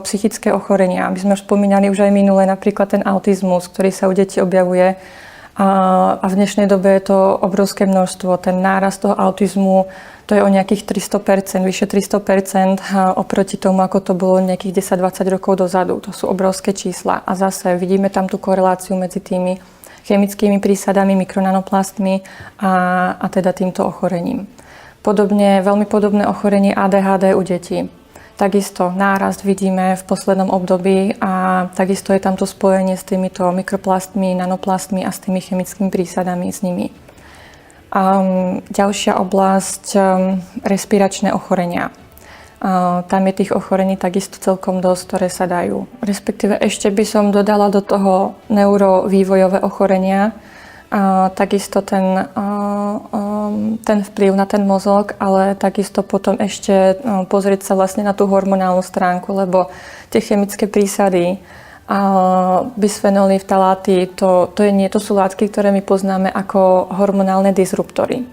Psychické ochorenia. My sme už spomínali už aj minule napríklad ten autizmus, ktorý sa u detí objavuje. A v dnešnej dobe je to obrovské množstvo. Ten nárast toho autizmu, to je o nejakých 300%, vyše 300% oproti tomu, ako to bolo nejakých 10-20 rokov dozadu. To sú obrovské čísla. A zase vidíme tam tú koreláciu medzi tými chemickými prísadami, mikronanoplastmi a teda týmto ochorením. Veľmi podobné ochorenie ADHD u detí. Takisto nárast vidíme v poslednom období a takisto je tam to spojenie s týmito mikroplastmi, nanoplastmi a s tými chemickými prísadami s nimi. Ďalšia oblasť, respiračné ochorenia. Tam je tých ochorení takisto celkom dosť, ktoré sa dajú. Respektíve ešte by som dodala do toho neurovývojové ochorenia, takisto ten vplyv na ten mozog, ale takisto potom ešte pozrieť sa vlastne na tú hormonálnu stránku, lebo tie chemické prísady, bisfenoly, vtaláty, to sú látky, ktoré my poznáme ako hormonálne disruptory.